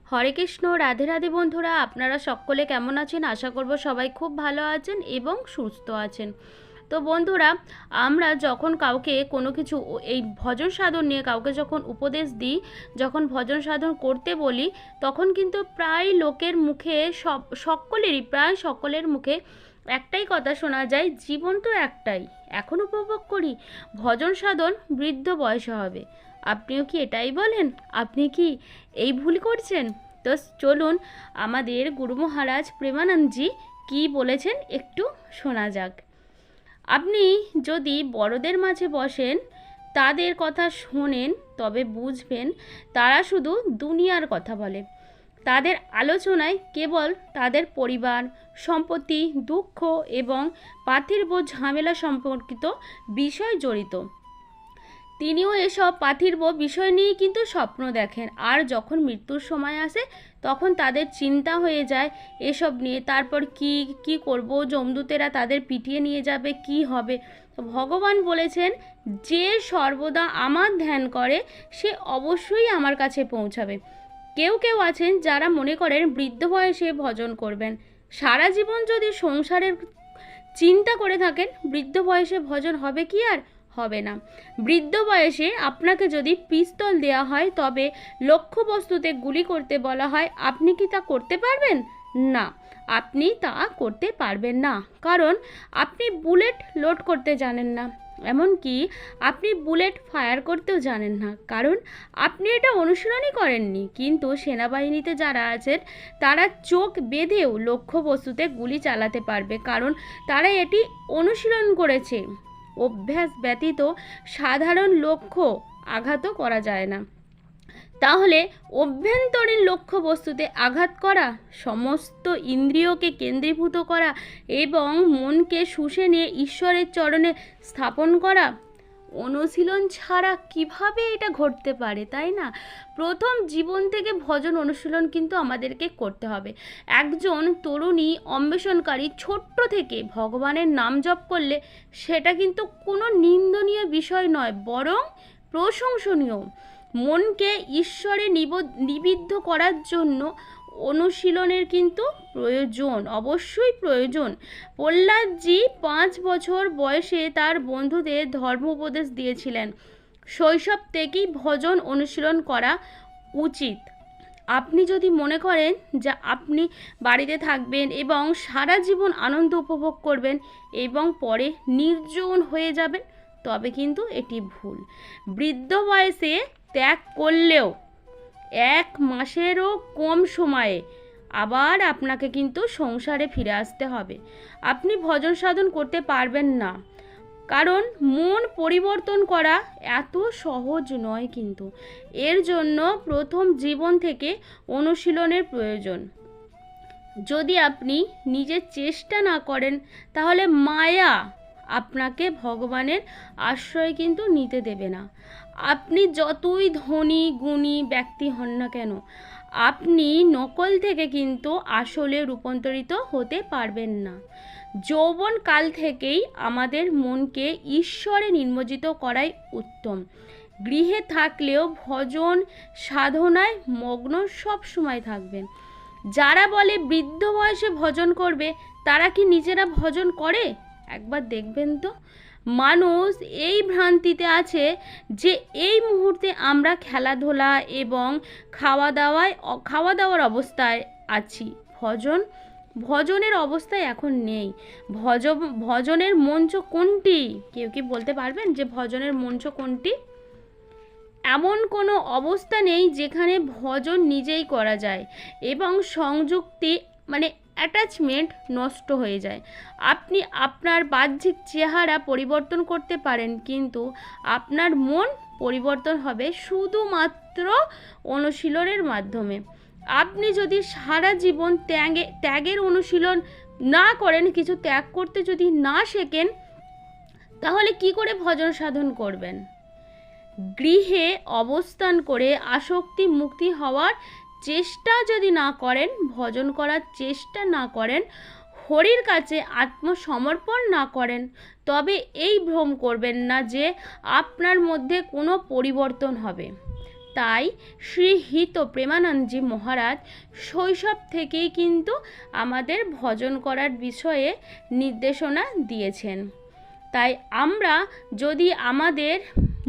হরে কৃষ্ণ, রাধে রাধে বন্ধুরা, আপনারা সকলে কেমন আছেন? আশা করব সবাই খুব ভালো আছেন এবং সুস্থ আছেন। তো বন্ধুরা, আমরা যখন কাউকে কোনো কিছু এই ভজন সাধন নিয়ে কাউকে যখন উপদেশ দিই, যখন ভজন সাধন করতে বলি, তখন কিন্তু প্রায় লোকের মুখে প্রায় সকলের মুখে একটাই কথা শোনা যায়, জীবন তো একটাই, এখন উপভোগ করি, ভজন সাধন বৃদ্ধ বয়সে হবে। আপনিও কি এটাই বলেন? আপনি কি এই ভুল করছেন? তো চলুন আমাদের গুরু মহারাজ প্রেমানন্দজি কি বলেছেন একটু শোনা যাক। আপনি যদি বড়দের মাঝে বসেন, তাদের কথা শোনেন, তবে বুঝবেন তারা শুধু দুনিয়ার কথা বলে। তাদের আলোচনায় কেবল তাদের পরিবার, সম্পত্তি, দুঃখ এবং পার্থিব ঝামেলা সম্পর্কিত বিষয় জড়িত। তিনিও এসব পার্থিব বিষয় নিয়েই কিন্তু স্বপ্ন দেখেন, আর যখন মৃত্যুর সময় আসে তখন তাদের চিন্তা হয়ে যায় এসব নিয়ে, তারপর কি করব, যমদূতেরা তাদের পিটিয়ে নিয়ে যাবে, কি হবে। তো ভগবান বলেছেন, যে সর্বদা আমার ধ্যান করে সে অবশ্যই আমার কাছে পৌঁছাবে। কেউ কেউ আছেন যারা মনে করেন বৃদ্ধ বয়সে ভজন করবেন। সারা জীবন যদি সংসারের চিন্তা করে থাকেন, বৃদ্ধ বয়সে ভজন হবে কি? আর হবে না। বৃদ্ধ বয়সে আপনাকে যদি পিস্তল দেওয়া হয়, তবে লক্ষ্যবস্তুতে গুলি করতে বলা হয়, আপনি কি তা করতে পারবেন? না, আপনি তা করতে পারবেন না, কারণ আপনি বুলেট লোড করতে জানেন না। এমনকি আপনি বুলেট ফায়ার করতেও জানেন না, কারণ আপনি এটা অনুশীলনই করেননি। কিন্তু সেনাবাহিনীতে যারা আছেন তারা চোখ বেঁধেও লক্ষ্যবস্তুতে গুলি চালাতে পারবে, কারণ তারা এটি অনুশীলন করেছে। অভ্যাস ব্যতীত সাধারণ লক্ষ্য আঘাতও করা যায় না। তাহলে অভ্যন্তরীণ লক্ষ্যবস্তুতে আঘাত করা, সমস্ত ইন্দ্রিয়কে কেন্দ্রীভূত করা এবং মনকে শুষে নিয়ে ঈশ্বরের চরণে স্থাপন করা, অনুশীলন ছাড়া কিভাবে এটা ঘটতে পারে, তাই না? প্রথম জীবন থেকে ভজন অনুশীলন কিন্তু আমাদেরকে করতে হবে। একজন তরুণী অন্বেষণকারী ছোট্ট থেকে ভগবানের নাম জপ করলে সেটা কিন্তু কোনো নিন্দনীয় বিষয় নয়, বরং প্রশংসনীয়। মনকে ঈশ্বরে নিবিদ্ধ করার জন্য অনুশীলনের কিন্তু প্রয়োজন, অবশ্যই প্রয়োজন। প্রহ্লাদজি 5 বছর বয়সে তার বন্ধুদের ধর্ম উপদেশ দিয়েছিলেন, শৈশব থেকেই ভজন অনুশীলন করা উচিত। আপনি যদি মনে করেন যে আপনি বাড়িতে থাকবেন এবং সারা জীবন আনন্দ উপভোগ করবেন এবং পরে নির্জন হয়ে যাবেন, তবে কিন্তু এটি ভুল। বৃদ্ধ বয়সে ত্যাগ করলেও 1 মাসেরও কম সময়ে আবার আপনাকে কিন্তু সংসারে ফিরে আসতে হবে। আপনি ভজন সাধন করতে পারবেন না, কারণ মন পরিবর্তন করা এত সহজ নয়। কিন্তু এর জন্য প্রথম জীবন থেকে অনুশীলনের প্রয়োজন। যদি আপনি নিজে চেষ্টা না করেন, তাহলে মায়া আপনাকে ভগবানের আশ্রয় কিন্তু নিতে দেবে না। আপনি যতই ধনী গুণী ব্যক্তি হন না কেন, আপনি নকল থেকে কিন্তু আসলে রূপান্তরিত হতে পারবেন না। যৌবন কাল থেকেই আমাদের মনকে ঈশ্বরে নিমজ্জিত করাই উত্তম। গৃহে থাকলেও ভজন সাধনায় মগ্ন সব সময় থাকবেন। যারা বলে বৃদ্ধ বয়সে ভজন করবে, তারা কি নিজেরা ভজন করে? একবার দেখবেন তো। মানুষ এই ভ্রান্তিতে আছে যে এই মুহূর্তে আমরা খেলাধুলা এবং খাওয়া দাওয়ার অবস্থায় আছি, ভজনের অবস্থায় এখন নেই। ভজনের মঞ্চ কোনটি? কেউ কি বলতে পারবেন যে ভজনের মঞ্চ কোনটি? এমন কোনো অবস্থা নেই যেখানে ভজন নিজেই করা যায় এবং সংযুক্তি অ্যাটাচমেন্ট নষ্ট হয়ে যায়। আপনি আপনার বাহ্যিক চেহারা পরিবর্তন করতে পারেন, কিন্তু আপনার মন পরিবর্তন হবে শুধুমাত্র অনুশীলনের মাধ্যমে। আপনি যদি সারা জীবন ত্যাগের অনুশীলন না করেন, কিছু ত্যাগ করতে যদি না শেখেন, তাহলে কি করে ভজন সাধন করবেন? গৃহে অবস্থান করে আসক্তি মুক্তি হওয়ার চেষ্টা যদি না করেন, ভজন করার চেষ্টা না করেন, হরির কাছে আত্মসমর্পণ না করেন, তবে এই ভ্রম করবেন না যে আপনার মধ্যে কোনো পরিবর্তন হবে। তাই শ্রী হিত প্রেমানন্দজি মহারাজ শৈশব থেকেই কিন্তু আমাদের ভজন করার বিষয়ে নির্দেশনা দিয়েছেন। তাই আমরা যদি আমাদের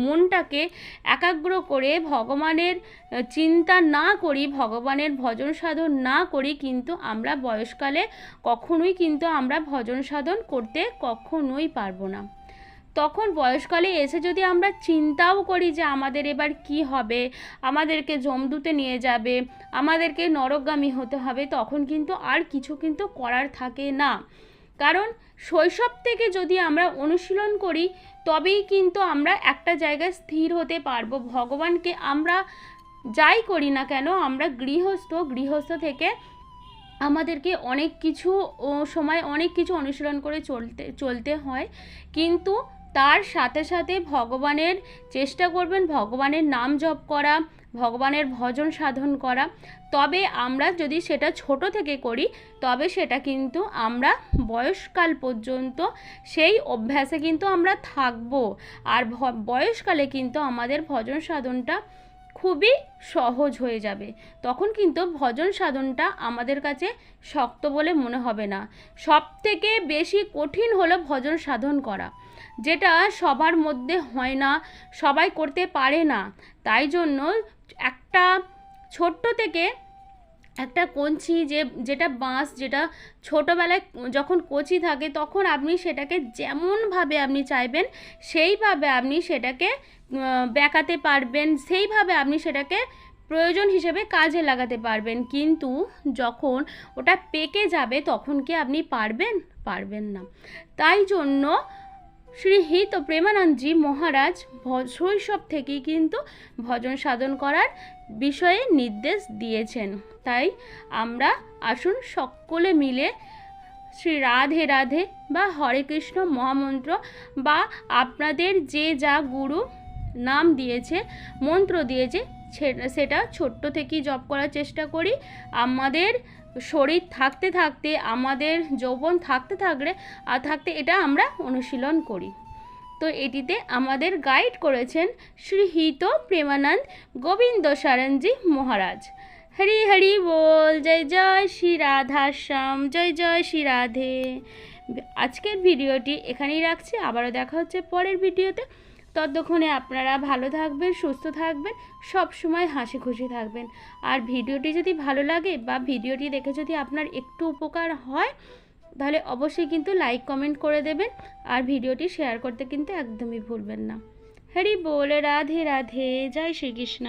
মনটাকে একাগ্র করে ভগবানের চিন্তা না করি, ভগবানের ভজন সাধন না করি, কিন্তু আমরা বয়সকালে কখনোই কিন্তু আমরা ভজন সাধন করতে কখনোই পারবো না। তখন বয়সকালে এসে যদি আমরা চিন্তাও করি যে আমাদের এবার কি হবে, আমাদেরকে যমদূতে নিয়ে যাবে, আমাদেরকে নরকগামী হতে হবে, তখন কিন্তু আর কিছু কিন্তু করার থাকে না। কারণ শৈশব থেকে যদি আমরা অনুশীলন করি তবেই কিন্তু আমরা একটা জায়গায় স্থির হতে পারবো। ভগবানকে আমরা যাই করি না কেন, আমরা গৃহস্থ থেকে আমাদেরকে অনেক কিছু সময় অনেক কিছু অনুশীলন করে চলতে হয়, কিন্তু তার সাথে সাথে ভগবানের চেষ্টা করবেন, ভগবানের নাম জপ করা, ভগবানের ভজন সাধন করা। তবে আমরা যদি সেটা ছোট থেকে করি তবে সেটা কিন্তু আমরা বয়সকাল পর্যন্ত সেই অভ্যাসে কিন্তু আমরা থাকবো। আর বয়সকালে কিন্তু আমাদের ভজন সাধনটা খুবই সহজ হয়ে যাবে। তখন কিন্তু ভজন সাধনটা আমাদের কাছে শক্ত বলে মনে হবে না। সব থেকে বেশি কঠিন হলো ভজন সাধন করা, যেটা সবার মধ্যে হয় না, সবাই করতে পারে না। তাই জন্য একটা ছোট্ট থেকে একটা কঞ্চি যেটা বাঁশ, যেটা ছোটোবেলায় যখন কচি থাকে তখন আপনি সেটাকে যেমনভাবে আপনি চাইবেন সেইভাবে আপনি সেটাকে বেঁকাতে পারবেন, সেইভাবে আপনি সেটাকে প্রয়োজন হিসেবে কাজে লাগাতে পারবেন। কিন্তু যখন ওটা পেকে যাবে তখন কি আপনি পারবেন না। তাই জন্য শ্রী হিত প্রেমানন্দজি মহারাজ শৈশব থেকেই কিন্তু ভজন সাধন করার বিষয়ে নির্দেশ দিয়েছেন। তাই আমরা আসুন সকলে মিলে শ্রী রাধে রাধে বা হরে কৃষ্ণ মহামন্ত্র বা আপনাদের যে যা গুরু নাম দিয়েছে, মন্ত্র দিয়েছে, সেটা ছোট্ট থেকেই জপ করার চেষ্টা করি। আমাদের শরীর থাকতে থাকতে, আমাদের যৌবন থাকতে এটা আমরা অনুশীলন করি। তো এটিতে আমাদের গাইড করেছেন শ্রী হিত প্রেমানন্দ গোবিন্দ শরণজি মহারাজ। হরি হরি বল, জয় জয় শ্রী রাধাশ্যাম, জয় জয় শ্রী রাধে। আজকের ভিডিওটি এখানেই রাখছি, আবারও দেখা হচ্ছে পরের ভিডিওতে। ততক্ষণে আপনারা ভালো থাকবেন, সুস্থ থাকবেন, সব সময় হাসি খুশি থাকবেন। আর ভিডিওটি যদি ভালো লাগে বা ভিডিওটি দেখে যদি আপনার একটু উপকার হয় তাহলে অবশ্যই কিন্তু লাইক কমেন্ট করে দেবেন, আর ভিডিওটি শেয়ার করতে কিন্তু একদমই ভুলবেন না। হরি বল, রাধে রাধে, জয় শ্রীকৃষ্ণ।